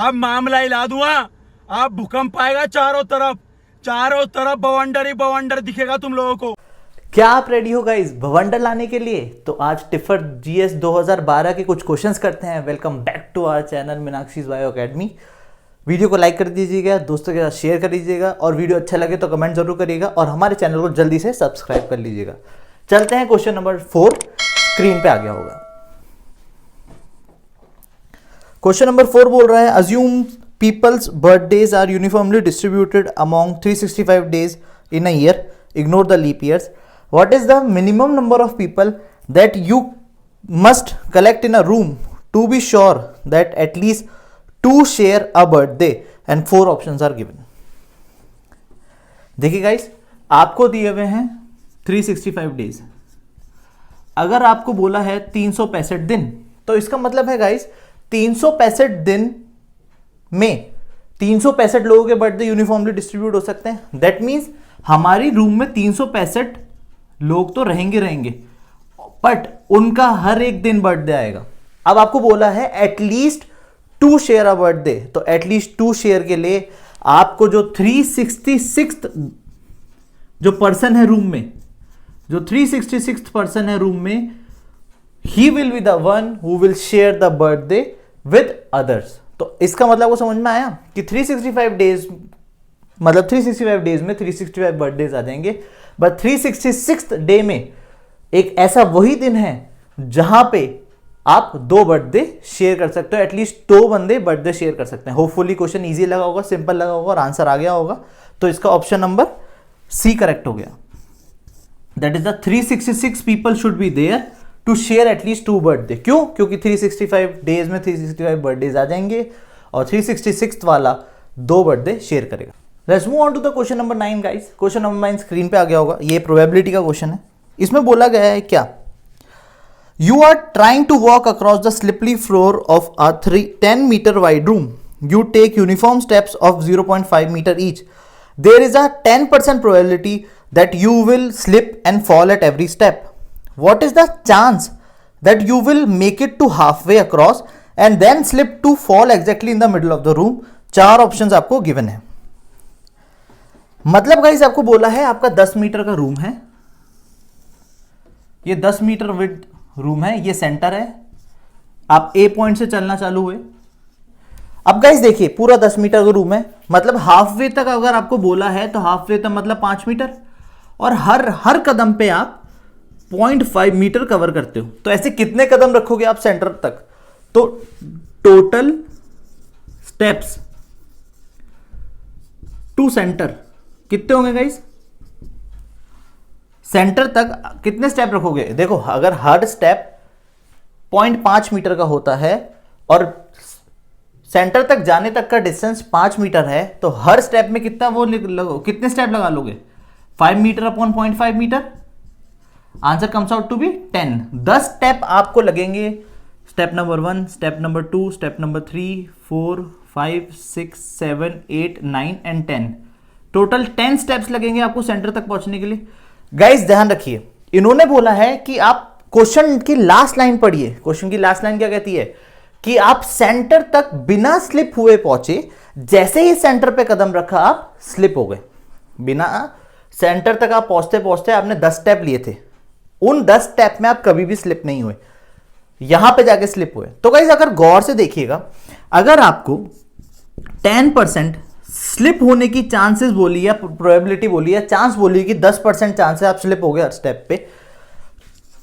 अब मामला हिला दूंगा। अब भूकंप आएगा चारों तरफ बवंडर ही बवंडर दिखेगा तुम लोगों को। क्या आप रेडी हो गाइस भवंडर लाने के लिए? तो आज टिफर जीएस 2012 के कुछ क्वेश्चंस करते हैं। Welcome back to our channel Meenakshi's bio academy. Video को लाइक कर दीजिएगा, दोस्तों के साथ शेयर कर दीजिएगा और वीडियो अच्छा लगे तो कमेंट जरूर करिएगा और हमारे चैनल को जल्दी से सब्सक्राइब कर लीजिएगा। चलते हैं क्वेश्चन नंबर 4, स्क्रीन पे आ गया होगा। क्वेश्चन नंबर 4 बोल रहा है assume people's birthdays are uniformly distributed among 365 days in a year, ignore the leap years. What is the minimum number of people that you must collect in a room to be sure that at least 2 share a birthday? And 4 options are given. देखिए guys, आपको दिए हुए हैं 365 days. अगर आपको बोला है 365 दिन, तो इसका मतलब है गाइस 365 दिन में 365 लोगों के बर्थडे यूनिफॉर्मली डिस्ट्रीब्यूट हो सकते हैं। दैट मीन्स हमारी रूम में 365 लोग तो रहेंगे, बट उनका हर एक दिन बर्थडे आएगा। अब आपको बोला है एटलीस्ट 2 शेयर अ बर्थडे, तो एटलीस्ट 2 शेयर के लिए आपको जो 366 जो पर्सन है रूम में, जो 366 पर्सन है रूम में, he will be the one who will share the birthday with others. तो इसका मतलब वो समझ में आया कि 365 डेज मतलब 365 डेज में 365 बर्थडेज आ जाएंगे, बट 366 डे में एक ऐसा वही दिन है जहां पे आप 2 बर्थडे शेयर कर सकते हो। एटलीस्ट 2 बंदे बर्थडे शेयर कर सकते हैं। होपफुली क्वेश्चन इजी लगा होगा, सिंपल लगा होगा और आंसर आ गया होगा। तो इसका ऑप्शन नंबर सी करेक्ट हो गया। That is the 366 people should be there to share at least 2 birthday. क्यों? क्योंकि 365 डेज में 365 बर्थडेज आ जाएंगे और 366 वाला 2 बर्थडे शेयर करेगा। Let's move on to the question number 9 guys. Question number 9 screen पे आ गया होगा। ये प्रोबेबिलिटी का क्वेश्चन है। इसमें बोला गया है क्या, you are trying to walk across the slippery floor of a 10 metre wide room. You take uniform steps of 0.5 metre each. There is a 10% probability that you will slip and fall at every step. What is the chance that you will make it to half way across and then slip to fall exactly in the middle of the room? 4 options आपको given है। मतलब guys आपको बोला है आपका 10 metre का room है, ये 10 मीटर विड्थ रूम है, ये सेंटर है। आप ए पॉइंट से चलना चालू हुए। अब गाइस देखिए पूरा 10 मीटर का रूम है, मतलब हाफ वे तक अगर आपको बोला है तो हाफ वे तक मतलब 5 मीटर और हर कदम पे आप 0.5 मीटर कवर करते हो। तो ऐसे कितने कदम रखोगे आप सेंटर तक? तो टोटल स्टेप्स टू सेंटर कितने होंगे गाइस? सेंटर तक कितने स्टेप रखोगे? देखो अगर हर स्टेप 0.5 मीटर का होता है और सेंटर तक जाने तक का डिस्टेंस 5 मीटर है, तो हर स्टेप में कितना कितने स्टेप लगा लोगे? 5 metre upon 0.5 metre. Answer comes out to be 10। 10 step आपको लगेंगे। Step number 1, step number 2, step number 3, 4, 5, 6, 7, 8, 9 and 10। Total 10 steps लगेंगे आपको सेंटर तक पहुंचने के लिए। गाइस ध्यान रखिए, इन्होंने बोला है कि आप क्वेश्चन की लास्ट लाइन पढ़िए। क्वेश्चन की लास्ट लाइन क्या कहती है कि आप सेंटर तक बिना स्लिप हुए पहुंचे। जैसे ही सेंटर पे कदम रखा आप स्लिप हो गए। बिना सेंटर तक आप पहुंचते पहुंचते आपने 10 स्टेप लिए थे, उन 10 स्टेप में आप कभी भी स्लिप नहीं हुए, यहां पे जाके स्लिप हुए। तो गाइस अगर गौर से देखिएगा, अगर आपको 10% स्लिप होने की चांसेस बोली या प्रोबेबिलिटी बोली या चांस बोली कि 10% चांस है आप स्लिप हो गए हर स्टेप पे,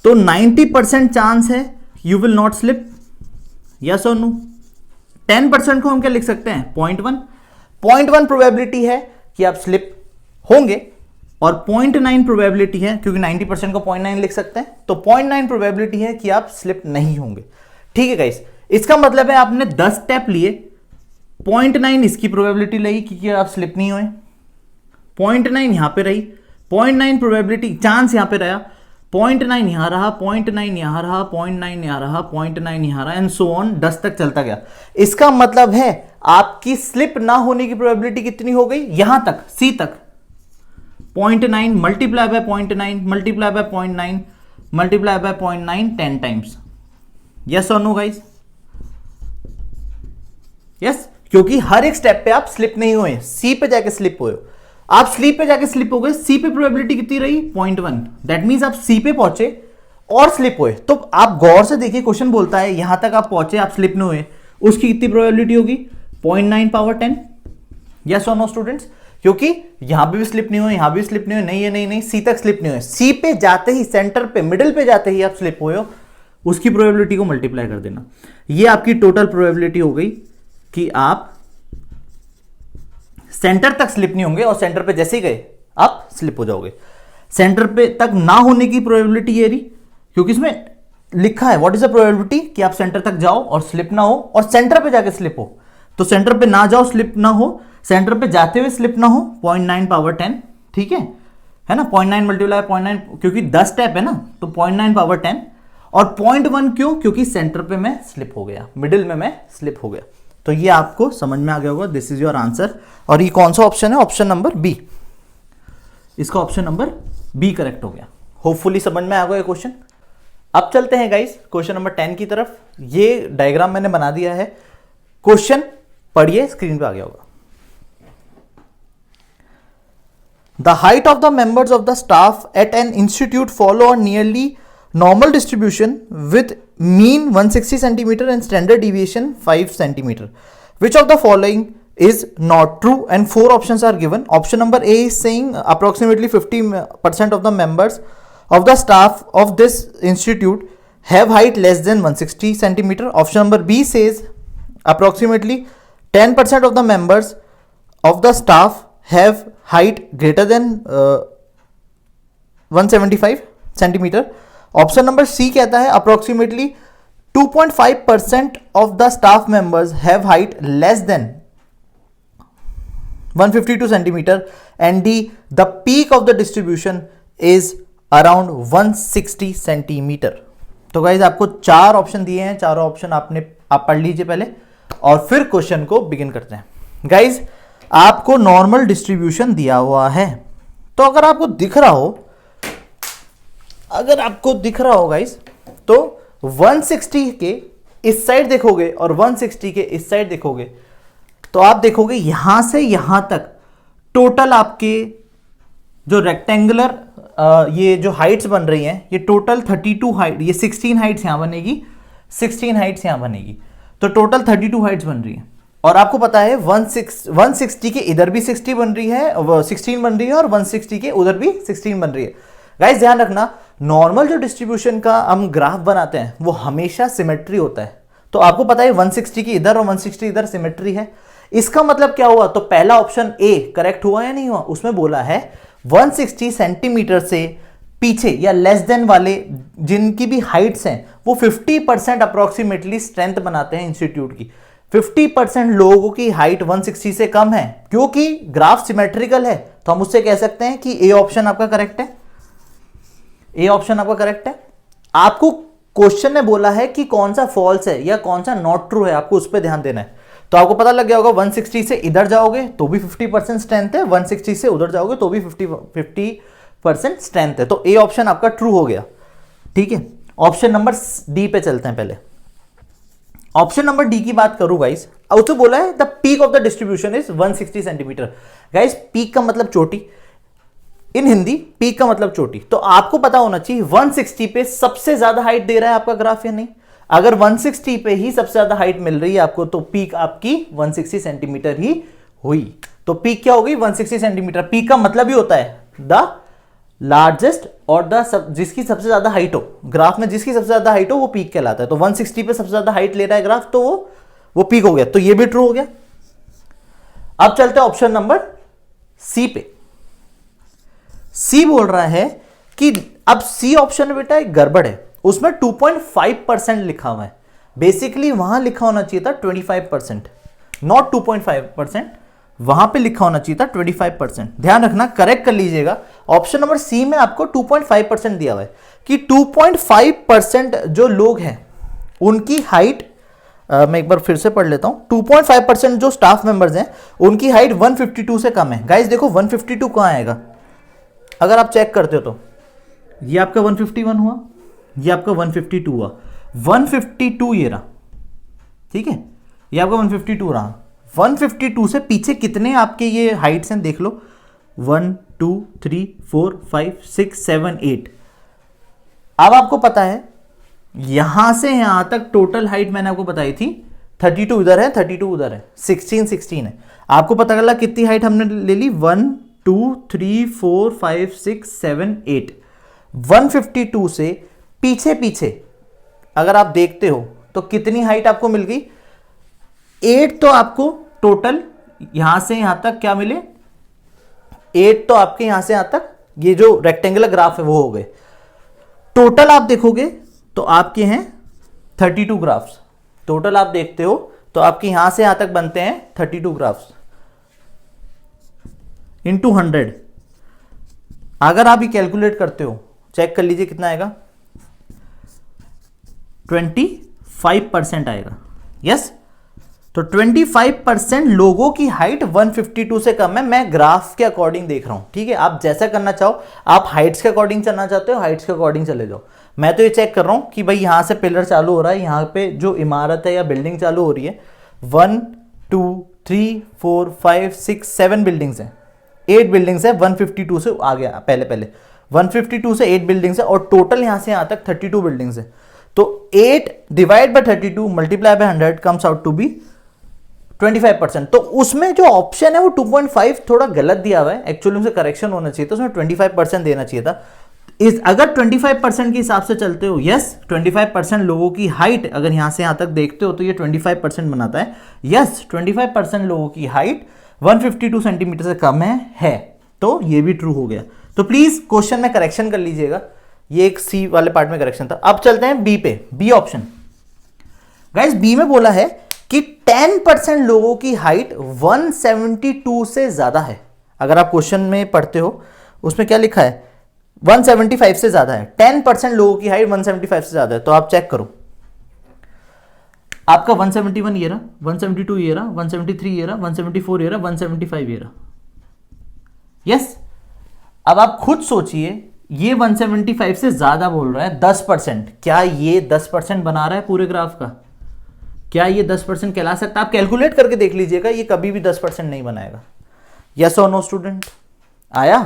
तो 90% चांस है you will not slip. Yes और नो? 10% को हम क्या लिख सकते हैं? 0.1 प्रोबेबिलिटी है कि आप स्लिप होंगे और 0.9 प्रोबेबिलिटी है, क्योंकि 90% को 0.9 लिख सकते हैं, तो 0.9 प्रोबेबिलिटी है कि आप स्लिप नहीं होंगे। ठीक है गाइस, इसका मतलब है आपने 10 स्टेप लिए, 0.9 इसकी प्रोबेबिलिटी लगी कि आप स्लिप नहीं हुए, 0.9 यहां पे रही, 0.9 प्रोबेबिलिटी चांस यहां पे रहा, 0.9 यहां रहा, 0.9 यहां रहा, 0.9 यहां रहा, 0.9 यहां रहा एंड सो ऑन 10 तक चलता गया। इसका मतलब है आपकी स्लिप ना होने की प्रोबेबिलिटी कितनी हो गई? यहां तक, सी तक 0.9 multiply by 0.9 multiply by 0.9 multiply by 0.9 10 times. Yes और नो गाइस? यस, क्योंकि हर एक स्टेप पे आप स्लिप नहीं हुए, सी पे जाके स्लिप हुए हो। आप स्लीप पे जाके स्लिप हो गए, सी पे प्रोबेबिलिटी कितनी रही 0.1, दैट मींस आप सी पे पहुंचे और स्लिप हुए। तो आप गौर से देखिए, क्वेश्चन बोलता है यहां तक आप पहुंचे, आप स्लिप नहीं हुए, उसकी कितनी प्रोबेबिलिटी होगी 0.9 पावर 10। यस और नो स्टूडेंट्स? क्योंकि यहां पे भी स्लिप नहीं हुए, यहां भी स्लिप नहीं हुए, नहीं है नहीं नहीं, सी तक स्लिप नहीं हुए, सी पे जाते ही, सेंटर पे, मिडिल पे जाते ही आप स्लिप हुए हो, उसकी प्रोबेबिलिटी को मल्टीप्लाई कर देना। ये आपकी टोटल प्रोबेबिलिटी हो गई कि आप सेंटर तक स्लिप नहीं होंगे और सेंटर पे जैसे ही गए आप स्लिप हो जाओगे। सेंटर पे तक ना होने की प्रोबेबिलिटी ये रही, क्योंकि इसमें लिखा है व्हाट इज द प्रोबेबिलिटी कि आप सेंटर तक जाओ और स्लिप ना हो, और सेंटर पे जाके स्लिप हो। तो सेंटर पे ना जाओ, स्लिप ना हो, सेंटर पे जाते हुए स्लिप ना हो, 0.9 पावर 10, ठीक है ना। 0.9 मल्टीप्लाई 0.9, क्योंकि 10 स्टेप है ना, तो 0.9 पावर 10। और 0.1 क्यों? क्योंकि सेंटर पे मैं स्लिप हो गया, मिडिल में मैं स्लिप हो गया। तो ये आपको समझ में आ गया होगा, दिस इज योर आंसर। और ये कौन सा ऑप्शन है? Option number B. इसका ऑप्शन नंबर बी करेक्ट हो गया। होपफुली समझ में आ गया क्वेश्चन। अब चलते हैं गाइस क्वेश्चन नंबर 10 की तरफ। ये डायग्राम मैंने बना दिया है, क्वेश्चन पढ़िए, स्क्रीन पे आ गया होगा। The height of the members of the staff at an institute follow a nearly normal distribution with mean 160 centimeter and standard deviation 5 centimeter. Which of the following is not true? And 4 options are given. Option number A is saying approximately 50% of the members of the staff of this institute have height less than 160 centimeter. Option number B says approximately 10% of the members of the staff have height greater than 175 centimeter. Option number C कहता है approximately 2.5% of the staff members have height less than 152 centimetre and D the peak of the distribution is around 160 centimetre. तो guys आपको 4 option दिए हैं, चारों option आप पढ़ लीजिए पहले और फिर क्वेश्चन को बिगिन करते हैं। गाइज आपको नॉर्मल डिस्ट्रीब्यूशन दिया हुआ है, तो अगर आपको दिख रहा हो गाइस, तो 160 के इस साइड देखोगे और 160 के इस साइड देखोगे, तो आप देखोगे यहां से यहां तक टोटल आपके जो रेक्टेंगुलर ये जो हाइट्स बन रही हैं, ये टोटल 32 हाइट, ये 16 हाइट्स यहां बनेगी, 16 हाइट्स यहां बनेगी, तो टोटल 32 हाइट्स बन रही है। और आपको पता है 160 के इधर भी 16 बन रही है, 16 बन रही है, और 160 के उधर भी 16 बन रही है। गाइस ध्यान रखना, नॉर्मल जो डिस्ट्रीब्यूशन का हम ग्राफ बनाते हैं वो हमेशा सिमेट्री होता है। तो आपको पता है 160 की इधर और 160 इधर सिमेट्री है। इसका मतलब क्या हुआ? तो पहला ऑप्शन ए करेक्ट हुआ या नहीं हुआ? उसमें बोला है 160 सेंटीमीटर से पीछे या लेस देन वाले जिनकी भी हाइट्स हैं वो 50% अप्रोक्सीमेटली स्ट्रेंथ बनाते हैं इंस्टीट्यूट की। 50% लोगों की हाइट 160 से कम है, क्योंकि ग्राफ सिमेट्रिकल है, तो हम उससे कह सकते हैं कि ए ऑप्शन आपका करेक्ट है। ए ऑप्शन आपका करेक्ट है। आपको क्वेश्चन ने बोला है कि कौन सा फॉल्स है या कौन सा नॉट ट्रू है, आपको उस पर ध्यान देना है। तो आपको पता लग गया होगा 160 से इधर जाओगे तो भी 50% स्ट्रेंथ है, 160 से उधर जाओगे तो भी 50% स्ट्रेंथ है। तो ए ऑप्शन आपका ट्रू हो गया। ठीक है, ऑप्शन नंबर डी पे चलते हैं। पहले ऑप्शन नंबर डी की बात करूं गाइस, उसने बोला है the peak of the distribution is 160 centimetre. Guys peak का मतलब चोटी, इन हिंदी पीक का मतलब चोटी। तो आपको पता होना चाहिए 160 पे सबसे ज्यादा हाइट दे रहा है आपका ग्राफ या नहीं। अगर 160 पे ही सबसे ज्यादा हाइट मिल रही है आपको, तो पीक आपकी 160 सेंटीमीटर ही हुई। तो पीक क्या होगी? 160 सेंटीमीटर। पीक का मतलब ही होता है द लार्जेस्ट और जिसकी सबसे ज्यादा हाइट हो, ग्राफ में जिसकी सबसे ज्यादा हाइट हो वो पीक कहलाता है। तो 160 पे सबसे ज्यादा हाइट ले रहा है ग्राफ, तो वो पीक हो गया। तो ये भी ट्रू हो गया। अब चलते हैं ऑप्शन नंबर सी पे। सी बोल रहा है कि अब सी ऑप्शन में बेटा एक गड़बड़ है, उसमें 2.5% लिखा हुआ है। बेसिकली वहां लिखा होना चाहिए था 25%, नॉट 2.5%, वहां पे लिखा होना चाहिए था 25%। ध्यान रखना, करेक्ट कर लीजिएगा। ऑप्शन नंबर सी में आपको 2.5% दिया हुआ है कि 2.5% जो लोग हैं उनकी हाइट, मैं एक बार फिर से पढ़ लेता हूं, 2.5% जो स्टाफ मेंबर्स हैं उनकी हाइट 152 से कम है। गाइस देखो 152 कहां आएगा? अगर आप चेक करते हो तो ये आपका 151 हुआ, ये आपका 152 हुआ, 152 ये रहा, ठीक है, ये आपका 152 रहा, 152 से पीछे कितने आपके ये हाइट्स हैं देख लो, 1 2 3 4 5 6 7 8। अब आपको पता है यहां से यहां तक टोटल हाइट मैंने आपको बताई थी 32 इधर है, 32 उधर है, 16 है। आपको पता चला कितनी हाइट हमने ले ली, 1 2 3 4 5 6 7 8। 152 से पीछे पीछे अगर आप देखते हो तो कितनी हाइट आपको मिल गई, 8 तो आपको टोटल यहां से यहां तक क्या मिले, 8 तो आपके यहां से यहां तक ये जो रेक्टेंगुलर ग्राफ है वो हो गए। टोटल आप देखोगे तो आपके हैं 32 ग्राफ्स। टोटल आप देखते हो तो आपके यहां से यहां तक बनते हैं 32 ग्राफ्स इंटू 100। अगर आप ये कैलकुलेट करते हो, चेक कर लीजिए कितना आएगा, 25% आएगा। यस, तो 25% लोगों की हाइट 152 से कम है। मैं ग्राफ के अकॉर्डिंग देख रहा हूं, ठीक है। आप जैसा करना चाहो, आप हाइट्स के अकॉर्डिंग चलना चाहते हो हाइट्स के अकॉर्डिंग चले जाओ। मैं तो ये चेक कर रहा हूं कि भाई यहां से पिलर चालू हो रहा है, यहां पे जो इमारत है या बिल्डिंग चालू हो रही है, 1 2 3 4 5 6 7 बिल्डिंग्स हैं, 8 बिल्डिंग्स है। 152 से आ गया पहले 152 से 8 बिल्डिंग्स है और टोटल यहां से यहां तक 32 बिल्डिंग्स है। तो 8 divide by 32 multiply by 100 comes out to be 25%। तो उसमें जो ऑप्शन है वो 2.5 थोड़ा गलत दिया हुआ है, एक्चुअली उसे करेक्शन होना चाहिए था, उसमें 25% देना चाहिए था। अगर 25% के हिसाब से चलते हो, यस 25% लोगों की हाइट अगर यहां से यहां तक देखते हो तो ये 25% बनाता है। यस 25% लोगों की हाइट 152 सेंटीमीटर से कम है, तो ये भी ट्रू हो गया। तो प्लीज क्वेश्चन में करेक्शन कर लीजिएगा, ये एक सी वाले पार्ट में करेक्शन था। अब चलते हैं बी पे, बी ऑप्शन। गाइस बी में बोला है कि 10% लोगों की हाइट 172 से ज्यादा है। अगर आप क्वेश्चन में पढ़ते हो उसमें क्या लिखा है, 175 से ज्यादा है। 10% लोगों की हाइट 175 से ज्यादा है। तो आप चेक करो, आपका 171 ये रहा, 172 ये रहा, 173 ये रहा, 174 ये रहा, 175 ये रहा। यस, अब आप खुद सोचिए, ये 175 से ज्यादा बोल रहा है 10%। क्या ये 10% बना रहा है पूरे ग्राफ का? क्या ये 10% कहला सकता है? आप कैलकुलेट करके देख लीजिएगा, ये कभी भी 10% नहीं बनाएगा। यस और नो स्टूडेंट? आया?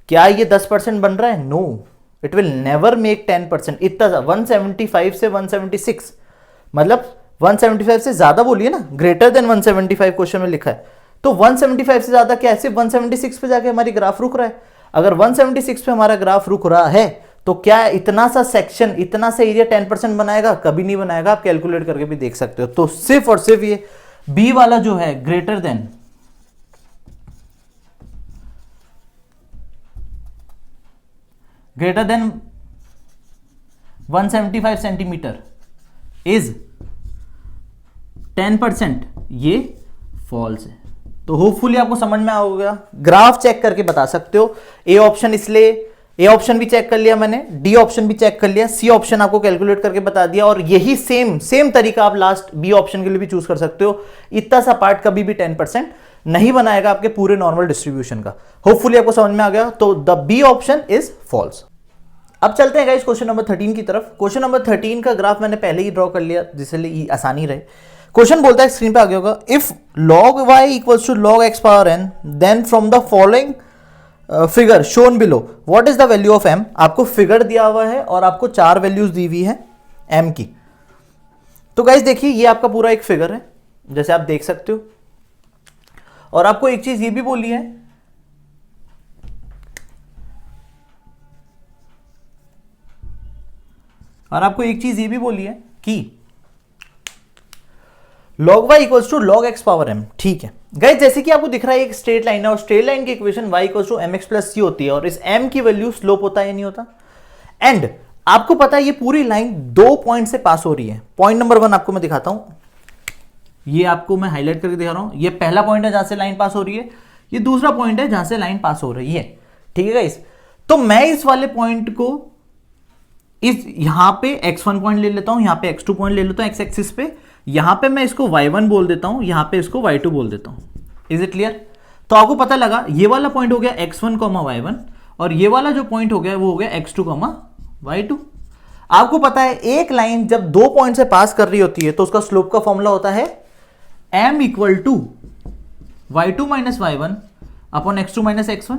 क्या ये 10% बन रहा है? No, it will never make 10%। इतना 175 से 176 मतलब 175 से ज्यादा बोलिए ना, ग्रेटर देन 175 क्वेश्चन में लिखा है। तो 175 से ज्यादा क्या है, सिर्फ 176 पे जाके हमारी ग्राफ रुक रहा है। अगर 176 पे हमारा ग्राफ रुक रहा है तो क्या इतना सा सेक्शन, इतना सा एरिया 10% बनाएगा? कभी नहीं बनाएगा। आप कैलकुलेट करके भी देख सकते हो। तो सिर्फ और सिर्फ ये बी वाला जो है ग्रेटर देन 175 सेंटीमीटर इज 10%, ये फॉल्स है। तो होपफुली आपको समझ में आओगे। ग्राफ चेक करके बता सकते हो। ए ऑप्शन, इसलिए ए ऑप्शन भी चेक कर लिया मैंने, डी ऑप्शन भी चेक कर लिया, सी ऑप्शन आपको कैलकुलेट करके बता दिया, और यही सेम तरीका आप लास्ट बी ऑप्शन के लिए भी चूज कर सकते हो। इतना सा पार्ट कभी भी 10% नहीं बनाएगा आपके पूरे नॉर्मल डिस्ट्रीब्यूशन का। होपफुली आपको समझ में आ गया। तो the B option is false. अब चलते हैं गाइस क्वेश्चन नंबर 13 की तरफ। क्वेश्चन नंबर 13 का ग्राफ मैंने पहले ही ड्रॉ कर लिया जिससे आसानी रहे। क्वेश्चन बोलता है, स्क्रीन पे आ गया होगा, if log y equals to log x power n then from the following figure shown below what is the value of m। आपको फिगर दिया हुआ है और आपको 4 वैल्यूज दी हुई है m की। तो गाइस देखिए, ये आपका पूरा एक फिगर है जैसे आप देख सकते हो, और आपको एक चीज ये भी बोली है कि log y equals to log x power m। ठीक है गाइस, जैसे कि आपको दिख रहा है एक स्ट्रेट लाइन है और स्ट्रेट लाइन की equation y equals to mx plus c होती है, और इस m की वैल्यू स्लोप होता है या नहीं होता। एंड आपको पता है ये पूरी लाइन 2 पॉइंट से पास हो रही है। पॉइंट नंबर 1 आपको मैं दिखाता हूं, ये आपको मैं हाईलाइट करके दिखा रहा हूं। ये पहला पॉइंट है जहां से लाइन पास हो रही है, ये दूसरा पॉइंट है जहां से लाइन पास हो रही है। ठीक है गाइस, तो मैं इस वाले पॉइंट को इस यहां पे x1 पॉइंट ले लेता हूं, यहां पे x2 पॉइंट ले लेता हूं x एक्सिस पे, यहां पे मैं इसको y1 बोल देता हूं, यहां पे इसको y2 बोल देता हूं। Is it clear? तो आपको पता लगा ये वाला पॉइंट हो गया x1, y1, और ये वाला जो पॉइंट हो गया वो हो गया x2, y2। आपको पता है एक लाइन जब 2 पॉइंट से पास कर रही होती है तो उसका स्लोप का फॉर्मूला होता है m equal to y2 minus y1 upon x2 minus x1।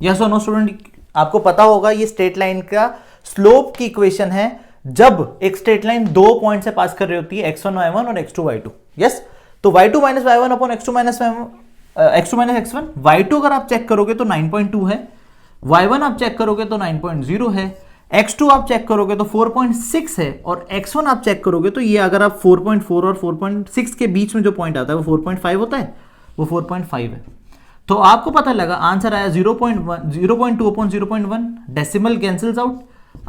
Yes और नो स्टूडेंट? आपको पता होगा ये स्ट्रेट लाइन का स्लोप की इक्वेशन है जब एक स्ट्रेट लाइन दो पॉइंट से पास कर रही होती है x1 y1 और x2 y2। यस, तो y2 minus y1 upon x2 minus x1, y2 अगर आप चेक करोगे तो 9.2 है, y1 आप चेक करोगे तो 9.0 है, x2 आप चेक करोगे तो 4.6 है, और x1 आप चेक करोगे तो ये अगर आप 4.4 और 4.6 के बीच में जो पॉइंट आता है वो 4.5 होता है, वो 4.5 है। तो आपको पता लगा आंसर आया 0.2 upon 0.1, decimal cancels out,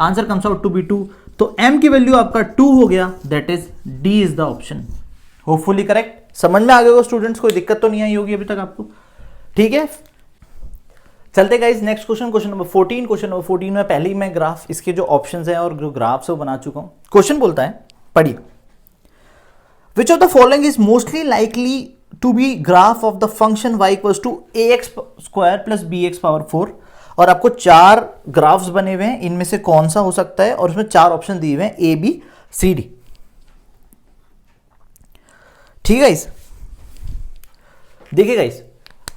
answer comes out to be 2। तो m की वैल्यू आपका 2 हो गया, that is D is the option. Hopefully correct. समझ में आ गया स्टूडेंट्स? कोई दिक्कत तो नहीं आई होगी अभी तक आपको? ठीक है, चलते guys next question, question number 14। Question number 14 में पहले ही मैं ग्राफ, इसके जो ऑप्शंस हैं और जो ग्राफ्स है वो बना चुका हूं। क्वेश्चन बोलता है, पढ़िए, which of the following is mostly likely to be graph of the function y equals to ax square plus bx power 4, और आपको 4 ग्राफ्स बने हुए हैं, इनमें से कौन सा हो सकता है, और उसमें 4 ऑप्शन दिए हुए हैं a b c d। ठीक है गाइस, देखिए गाइस,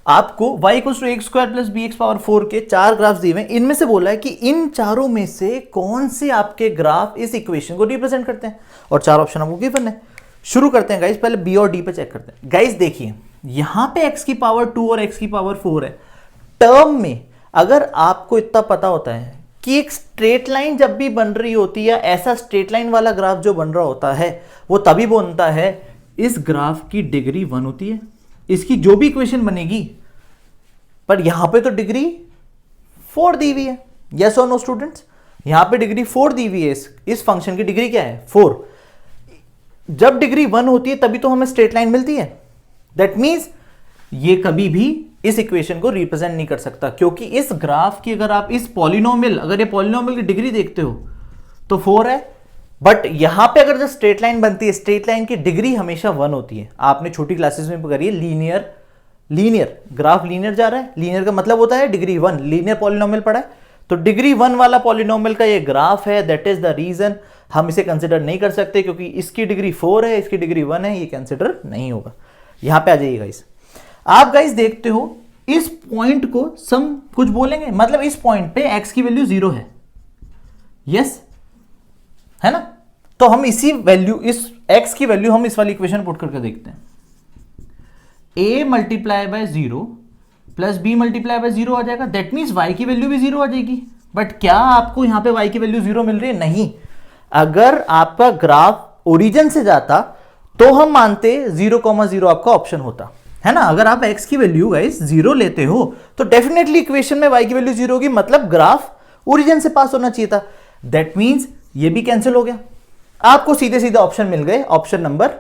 आपको y equals to X square plus bx power 4 के 4 ग्राफ्स दिए हुए हैं, इनमें से बोला है कि इन चारों में से कौन से आपके ग्राफ इस इक्वेशन को रिप्रेजेंट करते हैं, और 4 ऑप्शन आपको गिवन है। शुरू करते हैं गाइस, पहले b और d पे चेक करते हैं। गाइस देखिए, यहां पे x की पावर 2 और x की पावर 4 है। टर्म में अगर आपको इतना पता होता है कि एक स्ट्रेट लाइन जब भी बन रही होती है, ऐसा स्ट्रेट लाइन वाला ग्राफ जो बन रहा होता है, वो तभी बनता है इस ग्राफ की डिग्री 1 होती है। इसकी जो भी इक्वेशन बनेगी, पर यहां पे तो डिग्री 4 दी हुई है। यस और नो स्टूडेंट्स? यहां पे डिग्री 4 दी हुई है, इस फंक्शन की डिग्री क्या है? 4। जब डिग्री 1 होती है तभी तो हमें स्ट्रेट लाइन मिलती है। दैट मीन्स ये कभी भी इस इक्वेशन को रिप्रेजेंट नहीं कर सकता, क्योंकि इस ग्राफ की अगर आप इस पॉलिनोमियल, अगर ये पॉलिनोमियल की डिग्री देखते हो तो 4 है, बट यहां पे अगर जो स्ट्रेट लाइन बनती है, स्ट्रेट लाइन की डिग्री हमेशा 1 होती है। आपने छोटी क्लासेस में करी है लीनियर ग्राफ, लीनियर जा रहा है, लीनियर का मतलब होता है डिग्री 1, लीनियर पॉलिनोमियल पढ़ा है, तो डिग्री 1 वाला पॉलिनोमियल का ये ग्राफ है। दैट इज द रीजन हम इसे कंसिडर नहीं कर सकते, क्योंकि इसकी डिग्री 4 है, इसकी डिग्री 1 है, ये कंसिडर नहीं होगा। यहां पे आ जाइए गाइस, आप गाइस देखते हो इस पॉइंट को सम कुछ बोलेंगे, मतलब इस पॉइंट पे x की वैल्यू 0 है। यस है ना? तो हम इसी वैल्यू, इस x की वैल्यू हम इस वाली इक्वेशन पुट करके देखते हैं। a multiply by 0 plus b multiply by 0 आ जाएगा। दैट मीन्स y की वैल्यू भी 0 आ जाएगी। बट क्या आपको यहां पे y की वैल्यू 0 मिल रही है? नहीं। अगर आपका ग्राफ ओरिजिन से जाता तो हम मानते 0,0 आपका ऑप्शन होता है ना। अगर आप x की वैल्यू गाइस 0 लेते हो तो डेफिनेटली इक्वेशन में y की वैल्यू 0 होगी, मतलब ग्राफ ओरिजिन से पास होना चाहिए था। दैट मीन्स ये भी कैंसिल हो गया, आपको सीधे सीधे ऑप्शन मिल गए। ऑप्शन नंबर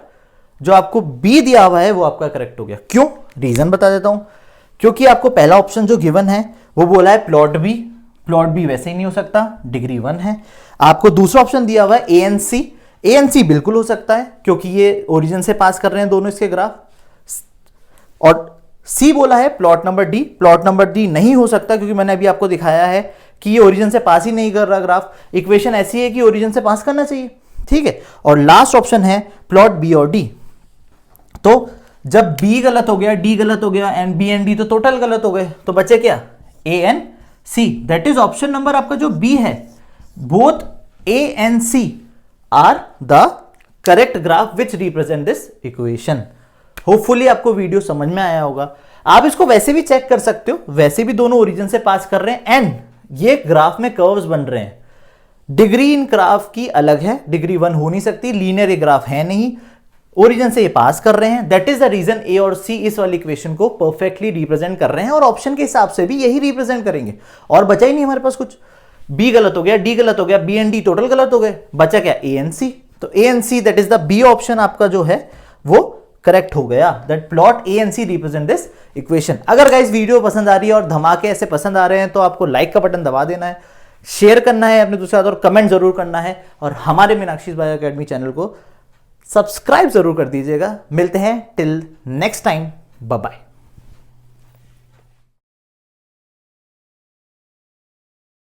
जो आपको बी दिया हुआ है वो आपका करेक्ट हो गया। क्यों? रीजन बता देता हूं। क्योंकि आपको पहला ऑप्शन जो गिवन है वो बोला है प्लॉट बी वैसे ही नहीं हो सकता, डिग्री 1 है। आपको दूसरा ऑप्शन दिया हुआ है एएनसी बिल्कुल हो सकता है, क्योंकि ये ओरिजिन से पास कर रहे हैं दोनों इसके ग्राफ। और सी बोला है प्लॉट नंबर डी नहीं हो सकता, क्योंकि मैंने अभी आपको दिखाया है कि ये ओरिजिन से पास ही नहीं कर रहा ग्राफ। इक्वेशन ऐसी है कि ओरिजिन से पास करना चाहिए। ठीक है, और लास्ट ऑप्शन है प्लॉट बी और डी। तो जब बी गलत हो गया, डी गलत हो गया, एंड बी एंड डी तो टोटल गलत हो गए, तो बचे क्या? A and C. That is option number आपका जो बी है, both A and C are the correct graph which represent this equation. Hopefully आपको वीडियो समझ में आया होगा। आप इसको वैसे भी चेक कर सकते हो, वैसे भी दोनों ओरिजिन से पास कर रहे हैं, एंड ये ग्राफ में कर्व्स बन रहे हैं। डिग्री इन ग्राफ की अलग है, डिग्री 1 हो नहीं सकती, लीनियर ये ग्राफ है नहीं, ओरिजिन से ये पास कर रहे हैं। दैट इज द रीजन ए और सी इस वाली इक्वेशन को परफेक्टली रिप्रेजेंट कर रहे हैं, और ऑप्शन के हिसाब से भी यही रिप्रेजेंट करेंगे। और बचा ही नहीं हमारे पास कुछ। बी गलत हो गया, डी गलत हो गया, बी एंड डी टोटल गलत हो गए, बचा क्या? A and C. तो A and C that is the B option आपका जो है वो करेक्ट हो गया। That plot A and C represent this equation. अगर गाइस वीडियो पसंद आ रही है और धमाके ऐसे पसंद आ रहे हैं तो आपको लाइक का बटन दबा देना है, शेयर करना है अपने दोस्तों के साथ, और कमेंट जरूर करना है, और हमारे मीनाक्षी बायो अकेडमी चैनल को सब्सक्राइब जरूर कर दीजिएगा। मिलते हैं till next time, bye bye.